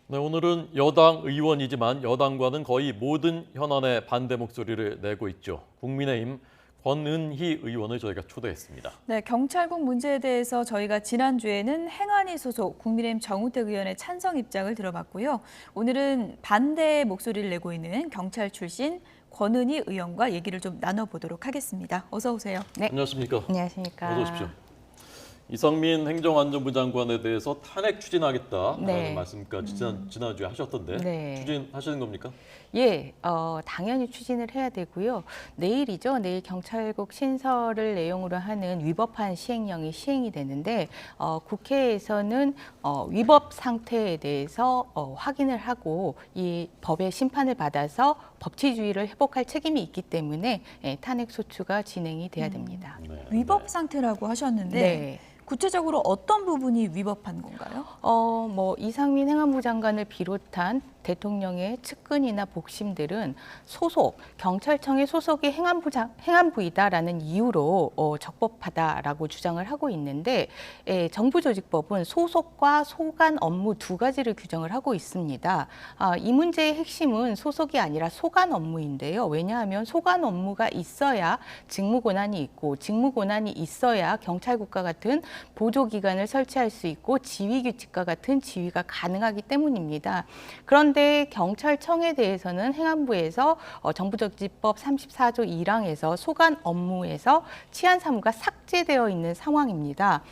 네, 오늘은 여당 의원이지만 여당과는 거의 모든 현안에 반대 목소리를 내고 있죠. 국민의힘 권은희 의원을 저희가 초대했습니다. 네, 경찰국 문제에 대해서 저희가 지난주에는 행안위 소속 국민의힘 정우택 의원의 찬성 입장을 들어봤고요. 오늘은 반대의 목소리를 내고 있는 경찰 출신 권은희 의원과 얘기를 좀 나눠보도록 하겠습니다. 어서 오세요. 네. 안녕하십니까? 안녕하십니까. 어서 오십시오. 이상민 행정안전부 장관에 대해서 탄핵 추진하겠다라는 네. 말씀까지 지난주에 하셨던데 네. 추진하시는 겁니까? 예, 당연히 추진을 해야 되고요. 내일이죠. 내일 경찰국 신설을 내용으로 하는 위법한 시행령이 시행이 되는데 국회에서는 위법 상태에 대해서 확인을 하고 이 법의 심판을 받아서 법치주의를 회복할 책임이 있기 때문에 탄핵 소추가 진행이 돼야 됩니다. 네, 위법 상태라고 하셨는데 네. 구체적으로 어떤 부분이 위법한 건가요? 이상민 행안부 장관을 비롯한 대통령의 측근이나 복심들은 경찰청의 소속이 행안부이다라는 이유로 적법하다라고 주장을 하고 있는데 정부조직법은 소속과 소관 업무 두 가지를 규정을 하고 있습니다. 이 문제의 핵심은 소속이 아니라 소관 업무인데요. 왜냐하면 소관 업무가 있어야 직무 권한이 있고 직무 권한이 있어야 경찰국과 같은 보조기관을 설치할 수 있고 지휘규칙과 같은 지휘가 가능하기 때문입니다. 그런데 경찰청에 대해서는 행안부에서 정부조직법 34조 1항에서 소관 업무에서 치안 사무가 삭제되어 있는 상황입니다.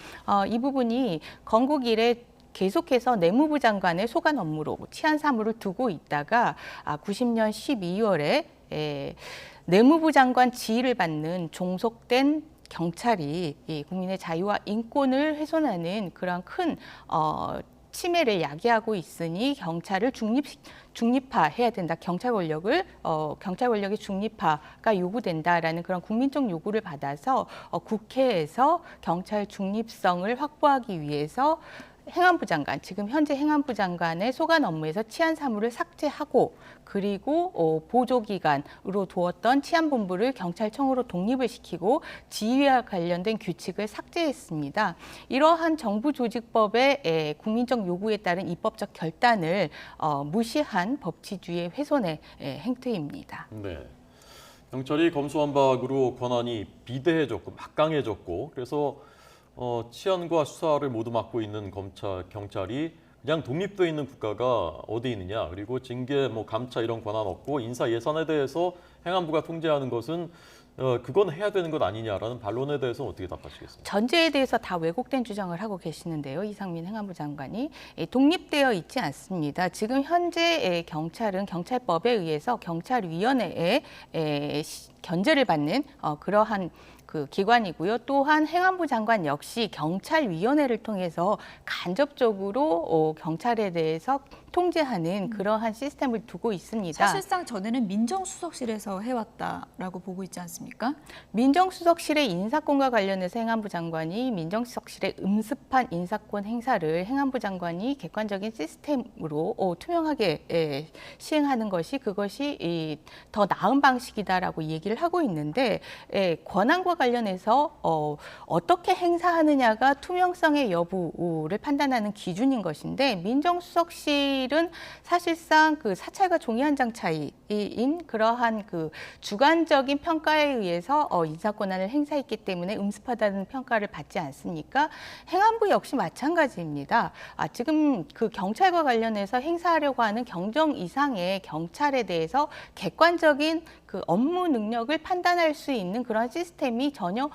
이 부분이 건국 이래 계속해서 내무부 장관의 소관 업무로 치안 사무를 두고 있다가 90년 12월에 내무부 장관 지휘를 받는 종속된 경찰이 이 국민의 자유와 인권을 훼손하는 그런 큰 침해를 야기하고 있으니 경찰을 중립화해야 된다. 경찰 권력의 중립화가 요구된다라는 그런 국민적 요구를 받아서 국회에서 경찰 중립성을 확보하기 위해서 행안부 장관, 지금 현재 행안부 장관의 소관 업무에서 치안 사무를 삭제하고 그리고 보조기관으로 두었던 치안본부를 경찰청으로 독립을 시키고 지휘와 관련된 규칙을 삭제했습니다. 이러한 정부조직법의 국민적 요구에 따른 입법적 결단을 무시한 법치주의의 훼손의 행태입니다. 네. 경찰이 검수완박으로 권한이 비대해졌고 막강해졌고 그래서 치안과 수사를 모두 맡고 있는 경찰이 그냥 독립되어 있는 국가가 어디 있느냐. 그리고 징계, 감차 이런 권한 없고 인사 예산에 대해서 행안부가 통제하는 것은 그건 해야 되는 것 아니냐라는 반론에 대해서 어떻게 답하시겠습니까? 전제에 대해서 다 왜곡된 주장을 하고 계시는데요. 이상민 행안부 장관이 독립되어 있지 않습니다. 지금 현재 경찰은 경찰법에 의해서 경찰위원회에 견제를 받는 그러한 그 기관이고요. 또한 행안부 장관 역시 경찰위원회를 통해서 간접적으로 경찰에 대해서 통제하는 그러한 시스템을 두고 있습니다. 사실상 전에는 민정수석실에서 해왔다라고 보고 있지 않습니까? 민정수석실의 인사권과 관련해서 행안부 장관이 민정수석실의 음습한 인사권 행사를 행안부 장관이 객관적인 시스템으로 투명하게 시행하는 그것이 더 나은 방식이다라고 얘기를 하고 있는데 권한과 관련해서 어떻게 행사하느냐가 투명성의 여부를 판단하는 기준인 것인데 민정수석실은 사실상 그 사찰과 종이 한 장 차이인 그러한 그 주관적인 평가에 의해서 인사 권한을 행사했기 때문에 음습하다는 평가를 받지 않습니까? 행안부 역시 마찬가지입니다. 지금 그 경찰과 관련해서 행사하려고 하는 경정 이상의 경찰에 대해서 객관적인 그 업무 능력을 판단할 수 있는 그런 시스템이 전혀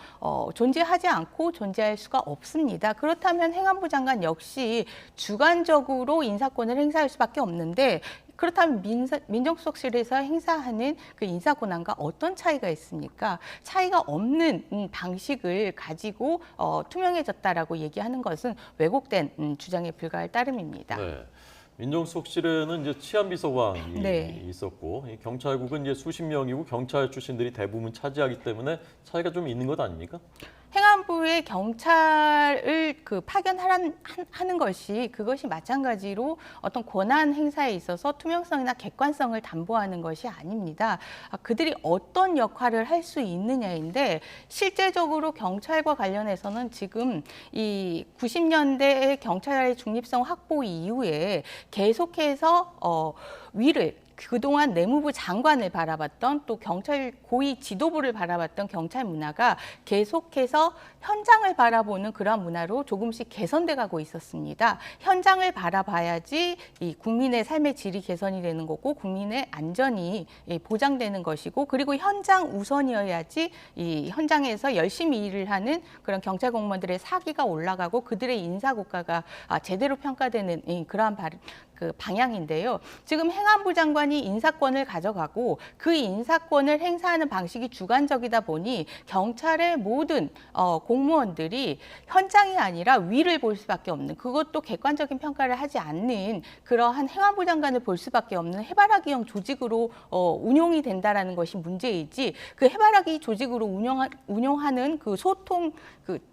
존재하지 않고 존재할 수가 없습니다. 그렇다면 행안부 장관 역시 주관적으로 인사권을 행사할 수밖에 없는데 그렇다면 민정수석실에서 행사하는 그 인사 권한과 어떤 차이가 있습니까? 차이가 없는 방식을 가지고 투명해졌다라고 얘기하는 것은 왜곡된 주장에 불과할 따름입니다. 네. 민정수석실에는 이제 치안비서관이 네. 있었고 경찰국은 이제 수십 명이고 경찰 출신들이 대부분 차지하기 때문에 차이가 좀 있는 것 아닙니까? 행안부에 경찰을 파견하는 것이 그것이 마찬가지로 어떤 권한 행사에 있어서 투명성이나 객관성을 담보하는 것이 아닙니다. 그들이 어떤 역할을 할 수 있느냐인데 실제적으로 경찰과 관련해서는 지금 이 90년대의 경찰의 중립성 확보 이후에 계속해서 위를 그동안 내무부 장관을 바라봤던 또 경찰 고위 지도부를 바라봤던 경찰 문화가 계속해서 현장을 바라보는 그런 문화로 조금씩 개선돼 가고 있었습니다. 현장을 바라봐야지 이 국민의 삶의 질이 개선이 되는 거고 국민의 안전이 보장되는 것이고 그리고 현장 우선이어야지 이 현장에서 열심히 일을 하는 그런 경찰 공무원들의 사기가 올라가고 그들의 인사고과가 제대로 평가되는 그러한 그 방향인데요. 지금 행안부 장관이 인사권을 가져가고 그 인사권을 행사하는 방식이 주관적이다 보니 경찰의 모든 공무원들이 현장이 아니라 위를 볼 수밖에 없는 그것도 객관적인 평가를 하지 않는 그러한 행안부 장관을 볼 수밖에 없는 해바라기형 조직으로 운용이 된다라는 것이 문제이지 그 해바라기 조직으로 운용하는 그 소통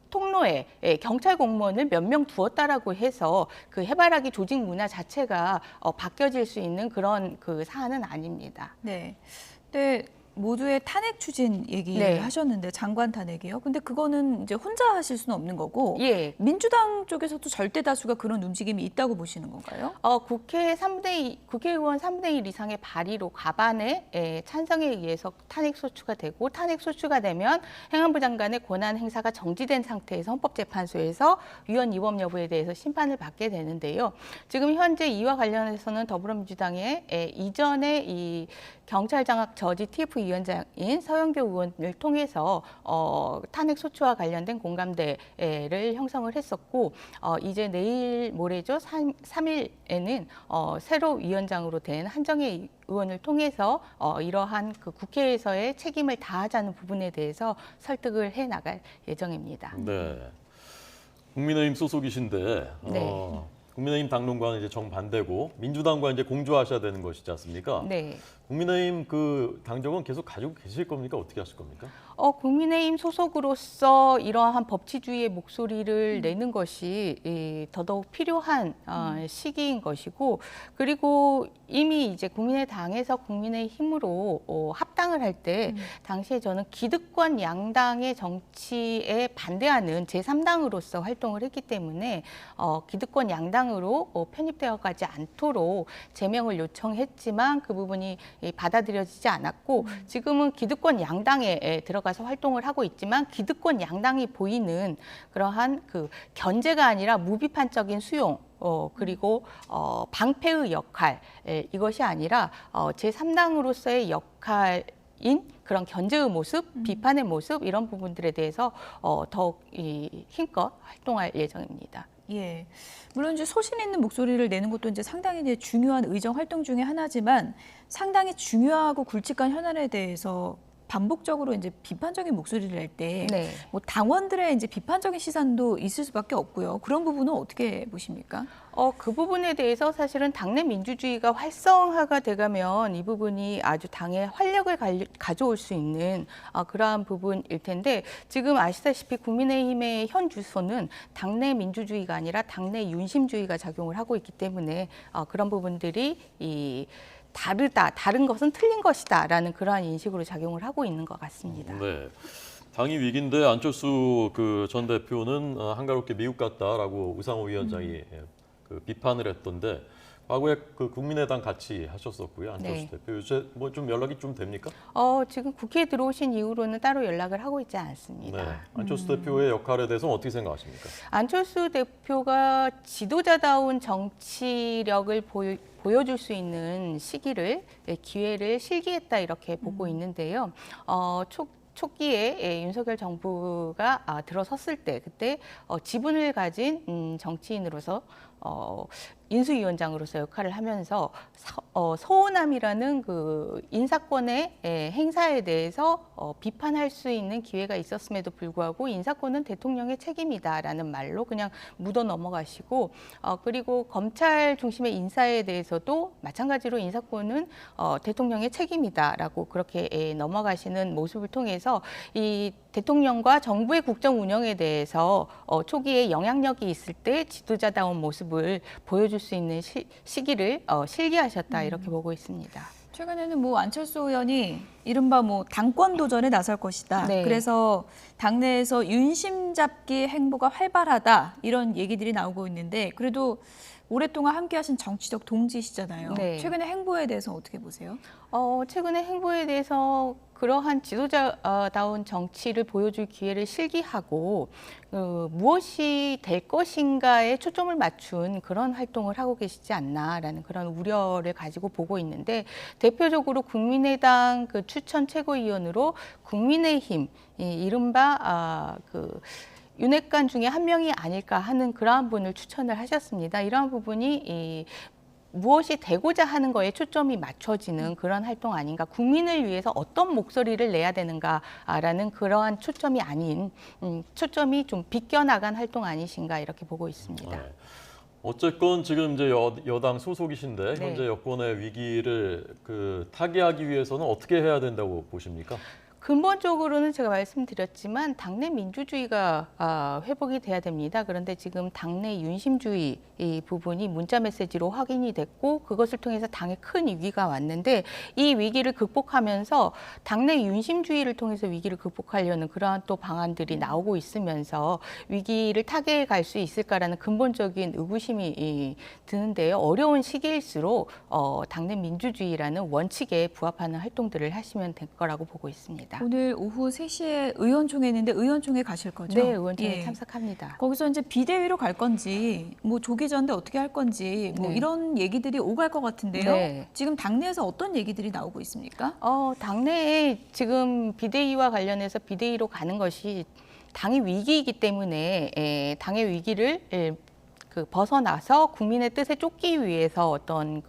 통로에 경찰 공무원을 몇 명 두었다라고 해서 그 해바라기 조직 문화 자체가 바뀌어질 수 있는 그런 그 사안은 아닙니다. 네. 네. 모두의 탄핵 추진 얘기를 네. 하셨는데 장관 탄핵이요. 근데 그거는 이제 혼자 하실 수는 없는 거고 예. 민주당 쪽에서도 절대 다수가 그런 움직임이 있다고 보시는 건가요? 국회의원 3분의 1 이상의 발의로 과반의 찬성에 의해서 탄핵 소추가 되고 탄핵 소추가 되면 행안부 장관의 권한 행사가 정지된 상태에서 헌법재판소에서 위원 위법 여부에 대해서 심판을 받게 되는데요. 지금 현재 이와 관련해서는 더불어민주당의 이전에 이 경찰 장악 저지 TF 위원장인 서영교 의원을 통해서 탄핵 소추와 관련된 공감대를 형성을 했었고 이제 내일 모레죠 3일에는 새로 위원장으로 된 한정혜 의원을 통해서 이러한 그 국회에서의 책임을 다하자는 부분에 대해서 설득을 해 나갈 예정입니다. 네. 국민의힘 소속이신데 네. 국민의힘 당론과는 이제 정반대고 민주당과 이제 공조하셔야 되는 것이지 않습니까? 네. 국민의힘 그 당정은 계속 가지고 계실 겁니까? 어떻게 하실 겁니까? 국민의힘 소속으로서 이러한 법치주의의 목소리를 내는 것이 더더욱 필요한 시기인 것이고 그리고 이미 이제 국민의당에서 국민의힘으로 합당을 할 때 당시에 저는 기득권 양당의 정치에 반대하는 제3당으로서 활동을 했기 때문에 기득권 양당으로 편입되어 가지 않도록 제명을 요청했지만 그 부분이 받아들여지지 않았고 지금은 기득권 양당에 들어가서 활동을 하고 있지만 기득권 양당이 보이는 그러한 그 견제가 아니라 무비판적인 수용 그리고 방패의 역할 이것이 아니라 제3당으로서의 역할인 그런 견제의 모습, 비판의 모습 이런 부분들에 대해서 더욱 힘껏 활동할 예정입니다. 예. 물론 이제 소신 있는 목소리를 내는 것도 이제 상당히 이제 중요한 의정 활동 중에 하나지만 상당히 중요하고 굵직한 현안에 대해서 반복적으로 이제 비판적인 목소리를 낼 때 네. 뭐 당원들의 이제 비판적인 시선도 있을 수밖에 없고요. 그런 부분은 어떻게 보십니까? 그 부분에 대해서 사실은 당내 민주주의가 활성화가 돼가면 이 부분이 아주 당에 활력을 가져올 수 있는 그러한 부분일 텐데 지금 아시다시피 국민의힘의 현 주소는 당내 민주주의가 아니라 당내 윤심주의가 작용을 하고 있기 때문에 그런 부분들이 다른 것은 틀린 것이다라는 그러한 인식으로 작용을 하고 있는 것 같습니다. 네. 당이 위기인데 안철수 그 전 대표는 한가롭게 미국 갔다라고 우상호 위원장이 그 비판을 했던데 과거에 그 국민의당 같이 하셨었고요. 안철수 네. 대표 요새 뭐 좀 연락이 좀 됩니까? 지금 국회에 들어오신 이후로는 따로 연락을 하고 있지 않습니다. 네. 안철수 대표의 역할에 대해서는 어떻게 생각하십니까? 안철수 대표가 지도자다운 정치력을 보여줄 수 있는 기회를 실기했다 이렇게 보고 있는데요. 초기에 윤석열 정부가 들어섰을 때 그때 지분을 가진 정치인으로서 인수위원장으로서 역할을 하면서 서호남이라는 그 인사권의 행사에 대해서 비판할 수 있는 기회가 있었음에도 불구하고 인사권은 대통령의 책임이다라는 말로 그냥 묻어 넘어가시고 그리고 검찰 중심의 인사에 대해서도 마찬가지로 인사권은 대통령의 책임이다라고 그렇게 넘어가시는 모습을 통해서 이 대통령과 정부의 국정 운영에 대해서 초기에 영향력이 있을 때 지도자다운 모습을 보여줄 수 있는 시기를 실기하셨다 이렇게 보고 있습니다. 최근에는 뭐 안철수 의원이 이른바 뭐 당권 도전에 나설 것이다. 네. 그래서 당내에서 윤심 잡기 행보가 활발하다 이런 얘기들이 나오고 있는데 그래도 오랫동안 함께하신 정치적 동지시잖아요. 네. 최근의 행보에 대해서 어떻게 보세요? 최근의 행보에 대해서 그러한 지도자다운 정치를 보여줄 기회를 실기하고 무엇이 될 것인가에 초점을 맞춘 그런 활동을 하고 계시지 않나라는 그런 우려를 가지고 보고 있는데 대표적으로 국민의당 그 추천 최고위원으로 국민의힘 이른바 윤핵관 중에 한 명이 아닐까 하는 그러한 분을 추천을 하셨습니다. 이러한 부분이 무엇이 되고자 하는 거에 초점이 맞춰지는 그런 활동 아닌가, 국민을 위해서 어떤 목소리를 내야 되는가라는 그러한 초점이 아닌 초점이 좀 비껴나간 활동 아니신가 이렇게 보고 있습니다. 네. 어쨌건 지금 이제 여당 소속이신데 네. 현재 여권의 위기를 타개하기 위해서는 어떻게 해야 된다고 보십니까? 근본적으로는 제가 말씀드렸지만 당내 민주주의가 회복이 돼야 됩니다. 그런데 지금 당내 윤심주의 이 부분이 문자 메시지로 확인이 됐고 그것을 통해서 당에 큰 위기가 왔는데 이 위기를 극복하면서 당내 윤심주의를 통해서 위기를 극복하려는 그러한 또 방안들이 나오고 있으면서 위기를 타개해 갈 수 있을까라는 근본적인 의구심이 드는데요. 어려운 시기일수록 당내 민주주의라는 원칙에 부합하는 활동들을 하시면 될 거라고 보고 있습니다. 오늘 오후 3시에 의원총회 있는데 의원총회 가실 거죠? 네, 의원총회 예. 참석합니다. 거기서 이제 비대위로 갈 건지, 뭐 조기 전대 어떻게 할 건지, 뭐 네. 이런 얘기들이 오갈 것 같은데요. 네. 지금 당내에서 어떤 얘기들이 나오고 있습니까? 당내에 지금 비대위와 관련해서 비대위로 가는 것이 당의 위기이기 때문에 당의 위기를 벗어나서 국민의 뜻에 쫓기 위해서 어떤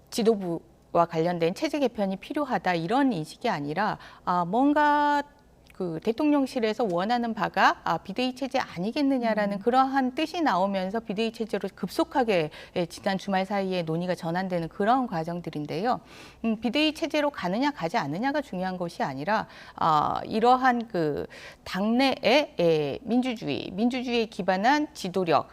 지도부와 관련된 체제 개편이 필요하다 이런 인식이 아니라 뭔가 대통령실에서 원하는 바가 비대위 체제 아니겠느냐라는 그러한 뜻이 나오면서 비대위 체제로 급속하게 지난 주말 사이에 논의가 전환되는 그런 과정들인데요. 비대위 체제로 가느냐 가지 않느냐가 중요한 것이 아니라 이러한 당내의 민주주의에 기반한 지도력,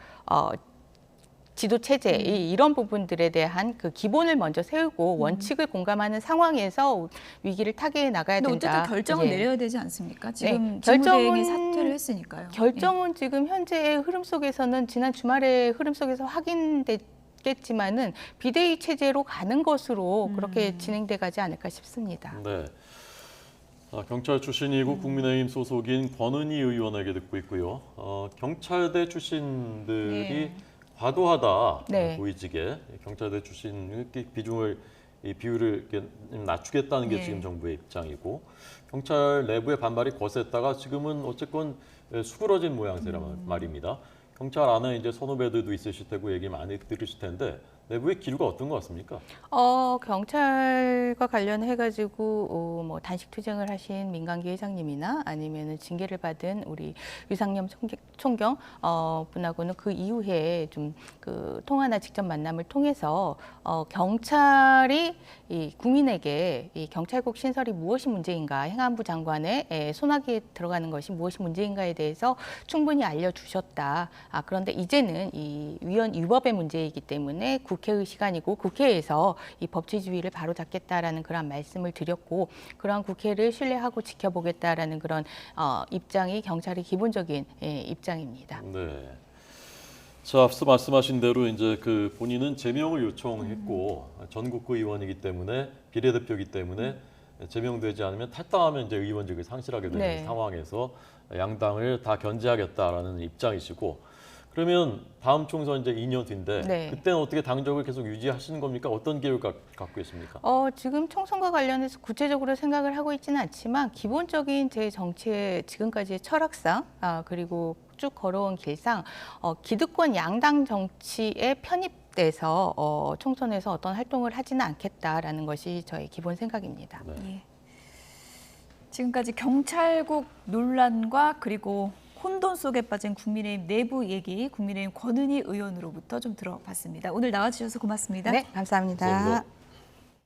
지도 체제 이런 부분들에 대한 기본을 먼저 세우고 원칙을 공감하는 상황에서 위기를 타개해 나가야 근데 된다. 어쨌든 결정을 예. 내려야 되지 않습니까? 지금 결정은- 직무대행이 사퇴를 했으니까요. 결정은 지금 현재의 흐름 속에서는 지난 주말의 흐름 속에서 확인됐겠지만은 비대위 체제로 가는 것으로 그렇게 진행돼 가지 않을까 싶습니다. 네. 경찰 출신이고 국민의힘 소속인 권은희 의원에게 듣고 있고요. 경찰대 출신들이 네. 과도하다 네. 보이지게 경찰대 출신 비율을 이렇게 낮추겠다는 게 네. 지금 정부의 입장이고 경찰 내부의 반발이 거셌다가 지금은 어쨌건 수그러진 모양새란 말입니다. 경찰 안에 이제 선후배들도 있으실 테고 얘기 많이 들으실 텐데 내부의 기류가 어떤 것 같습니까? 경찰과 관련해가지고 뭐 단식 투쟁을 하신 민간기 회장님이나 아니면은 징계를 받은 우리 유상념 총경 분하고는 그 이후에 좀 통화나 직접 만남을 통해서 경찰이 이 국민에게 이 경찰국 신설이 무엇이 문제인가, 행안부 장관의 손아귀에 들어가는 것이 무엇이 문제인가에 대해서 충분히 알려주셨다. 그런데 이제는 이 위헌 위법의 문제이기 때문에 국회의 시간이고 국회에서 이 법치주의를 바로잡겠다라는 그런 말씀을 드렸고 그러한 국회를 신뢰하고 지켜보겠다라는 그런 입장이 경찰의 기본적인 입장입니다. 네. 자, 앞서 말씀하신 대로 이제 본인은 제명을 요청했고 전국구 의원이기 때문에 비례대표이기 때문에 제명되지 않으면 탈당하면 이제 의원직을 상실하게 되는 네. 상황에서 양당을 다 견제하겠다라는 입장이시고 그러면 다음 총선 이제 2년 뒤인데 네. 그때는 어떻게 당적을 계속 유지하시는 겁니까? 어떤 계획을 갖고 계십니까? 지금 총선과 관련해서 구체적으로 생각을 하고 있지는 않지만 기본적인 제 정치의 지금까지의 철학상 그리고 쭉 걸어온 길상 기득권 양당 정치에 편입 돼서 총선에서 어떤 활동을 하지는 않겠다라는 것이 저의 기본 생각입니다. 네. 예. 지금까지 경찰국 논란과 그리고 혼돈 속에 빠진 국민의힘 내부 얘기, 국민의힘 권은희 의원으로부터 좀 들어봤습니다. 오늘 나와주셔서 고맙습니다. 네, 감사합니다. 감사합니다.